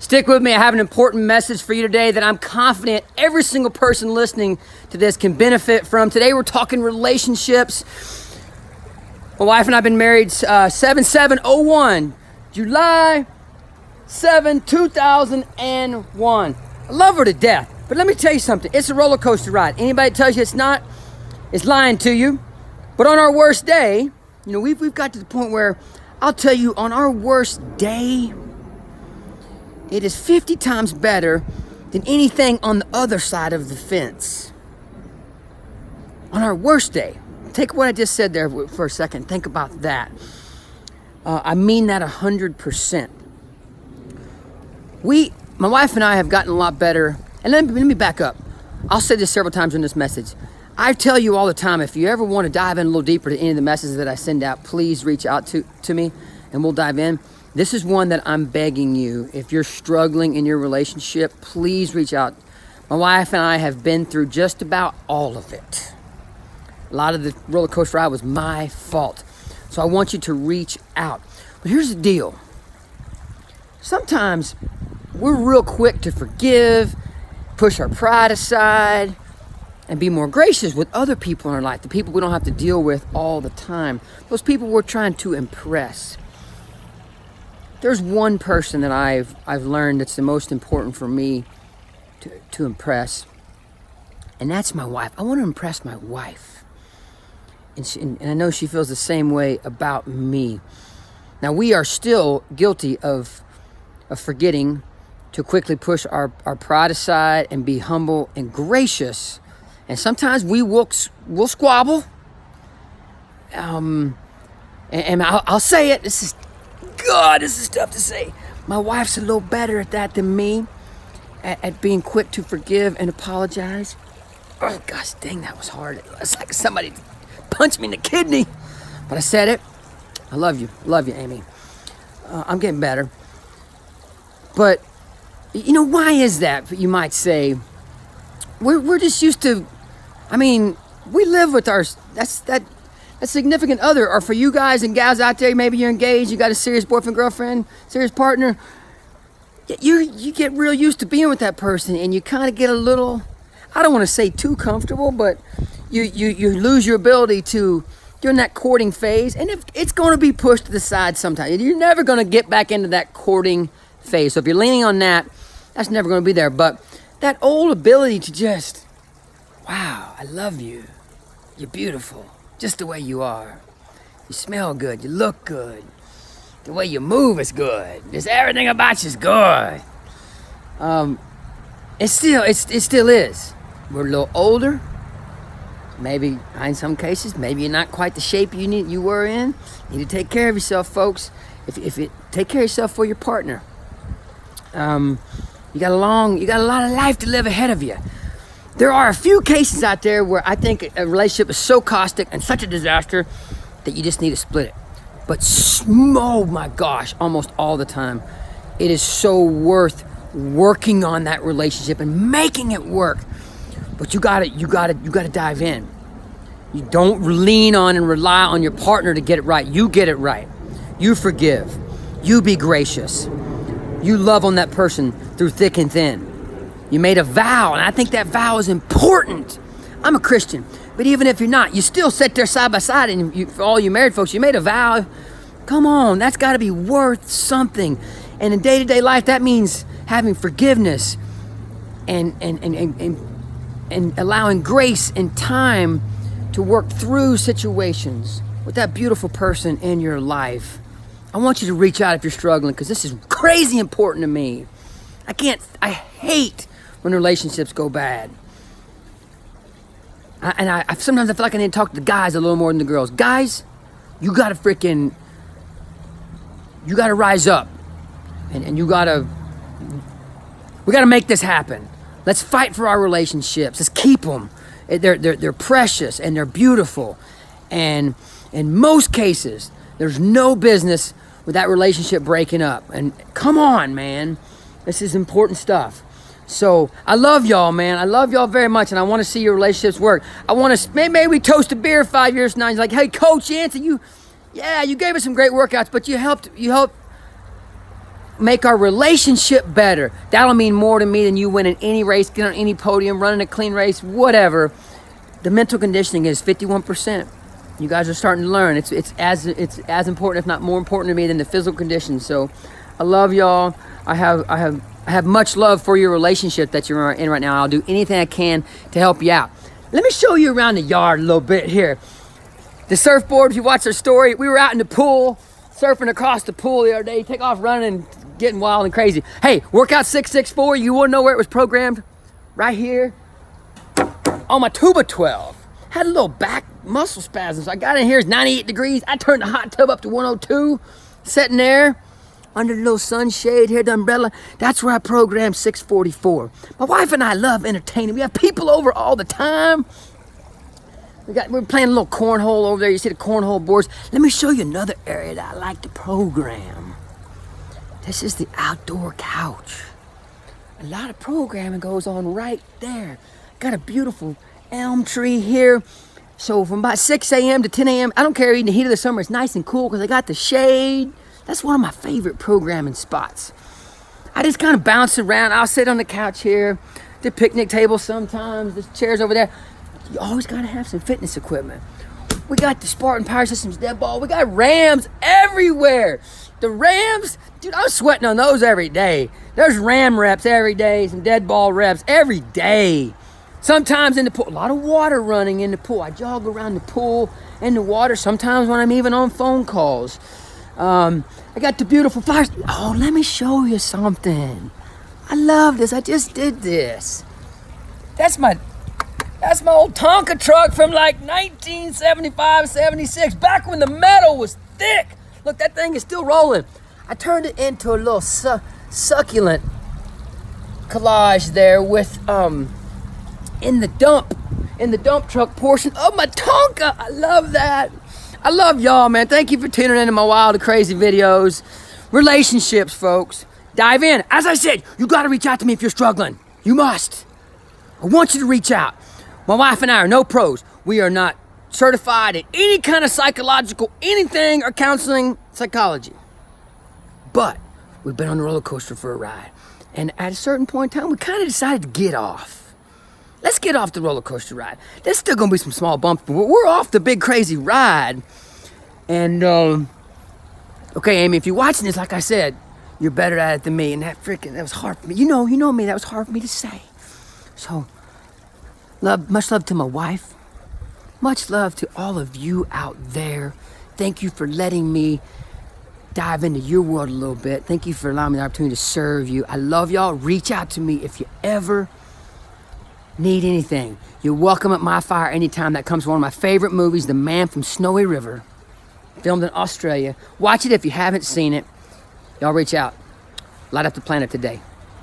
Stick with me. I have an important message for you today that I'm confident every single person listening to this can benefit from. Today we're talking relationships. My wife and I have been married 7/7/01, July 7, 2001. I love her to death. But let me tell you something. It's a roller coaster ride. Anybody that tells you it's not, is lying to you. But on our worst day, we've got to the point where I'll tell you, on our worst day, it is 50 times better than anything on the other side of the fence. On our worst day. Take what I just said there for a second. Think about that. I mean that 100%. My wife and I have gotten a lot better. And let me back up. I'll say this several times in this message. I tell you all the time, if you ever want to dive in a little deeper to any of the messages that I send out, please reach out to me and we'll dive in. This is one that I'm begging you. If you're struggling in your relationship, please reach out. My wife and I have been through just about all of it. A lot of the roller coaster ride was my fault. So I want you to reach out. But here's the deal. Sometimes we're real quick to forgive, push our pride aside, and be more gracious with other people in our life, the people we don't have to deal with all the time, those people we're trying to impress. There's one person that I've learned that's the most important for me to impress, and that's my wife. I want to impress my wife, and I know she feels the same way about me. Now, we are still guilty of forgetting to quickly push our pride aside and be humble and gracious. And sometimes we'll squabble. And I'll say it. This is tough to say. My wife's a little better at that than me, at being quick to forgive and apologize. Oh, gosh, dang, that was hard. It's like somebody punched me in the kidney. But I said it. I love you, Amy. I'm getting better. But, why is that, you might say? We're just used to, we live with that significant other, or for you guys and gals out there, maybe you're engaged, you got a serious boyfriend, girlfriend, serious partner. You get real used to being with that person, and you kind of get a little, I don't want to say too comfortable, but you lose your ability to, during that courting phase, and if it's going to be pushed to the side sometimes. You're never going to get back into that courting phase. So if you're leaning on that, that's never going to be there. But that old ability to just, wow, I love you. You're beautiful, just the way you are. You smell good. You look good. The way you move is good. Just everything about you is good. It still is. We're a little older. Maybe in some cases, maybe you're not quite the shape you were in. You need to take care of yourself, folks. If you take care of yourself for your partner. You got a lot of life to live ahead of you. There are a few cases out there where I think a relationship is so caustic and such a disaster that you just need to split it. But oh my gosh, almost all the time, it is so worth working on that relationship and making it work. But you gotta dive in. You don't lean on and rely on your partner to get it right. You get it right. You forgive. You be gracious. You love on that person through thick and thin. You made a vow, and I think that vow is important. I'm a Christian, but even if you're not, you still sit there side by side, and for all you married folks, you made a vow. Come on, that's got to be worth something. And in day-to-day life, that means having forgiveness and allowing grace and time to work through situations with that beautiful person in your life. I want you to reach out if you're struggling, because this is crazy important to me. I hate when relationships go bad. I sometimes I feel like I need to talk to the guys a little more than the girls. Guys, you gotta rise up. And we gotta make this happen. Let's fight for our relationships. Let's keep them. They're precious and they're beautiful. And in most cases, there's no business with that relationship breaking up. And come on, man. This is important stuff. So I love y'all, man. I love y'all very much, and I want to see your relationships work. I want to, maybe we toast a beer 5 years from now. He's like, hey, Coach Yancey, you gave us some great workouts, but you helped make our relationship better. That'll mean more to me than you winning any race, getting on any podium, running a clean race, whatever. The mental conditioning is 51%. You guys are starting to learn. It's as important, if not more important to me than the physical condition. So I love y'all. I have much love for your relationship that you're in right now. I'll do anything I can to help you out. Let me show you around the yard a little bit here. The surfboard, if you watch our story, we were out in the pool, surfing across the pool the other day. Take off running and getting wild and crazy. Hey, workout 664, you wanna know where it was programmed? Right here on my tuba 12. Had a little back muscle spasms. I got in here, it's 98 degrees. I turned the hot tub up to 102, sitting there under the little sunshade here, the umbrella. That's where I programmed 644. My wife and I love entertaining. We have people over all the time. We're playing a little cornhole over there. You see the cornhole boards. Let me show you another area that I like to program. This is the outdoor couch. A lot of programming goes on right there. Got a beautiful elm tree here. So from about 6 a.m. to 10 a.m., I don't care, in the heat of the summer, it's nice and cool because I got the shade. That's one of my favorite programming spots. I just kind of bounce around. I'll sit on the couch here, the picnic table sometimes, the chairs over there. You always got to have some fitness equipment. We got the Spartan Power Systems dead ball. We got Rams everywhere. The Rams, dude, I'm sweating on those every day. There's Ram reps every day, some dead ball reps every day. Sometimes in the pool, a lot of water running in the pool. I jog around the pool in the water, sometimes when I'm even on phone calls. I got the beautiful flowers. Oh, let me show you something. I love this. I just did this. That's my old Tonka truck from like 1975, 76, back when the metal was thick. Look, that thing is still rolling. I turned it into a little succulent collage there with, in the dump truck portion of my Tonka. I love that. I love y'all, man. Thank you for tuning into my wild and crazy videos. Relationships, folks. Dive in. As I said, you got to reach out to me if you're struggling. You must. I want you to reach out. My wife and I are no pros. We are not certified in any kind of psychological anything or counseling psychology. But we've been on the roller coaster for a ride. And at a certain point in time, we kind of decided to get off. Let's get off the roller coaster ride. There's still gonna be some small bumps, but we're off the big crazy ride. And, okay, Amy, if you're watching this, like I said, you're better at it than me. And that was hard for me. You know me, that was hard for me to say. So, much love to my wife. Much love to all of you out there. Thank you for letting me dive into your world a little bit. Thank you for allowing me the opportunity to serve you. I love y'all. Reach out to me if you ever need anything. You're welcome at my fire anytime. That comes from one of my favorite movies, The Man from Snowy River, filmed in Australia. Watch it if you haven't seen it. Y'all reach out. Light up the planet today.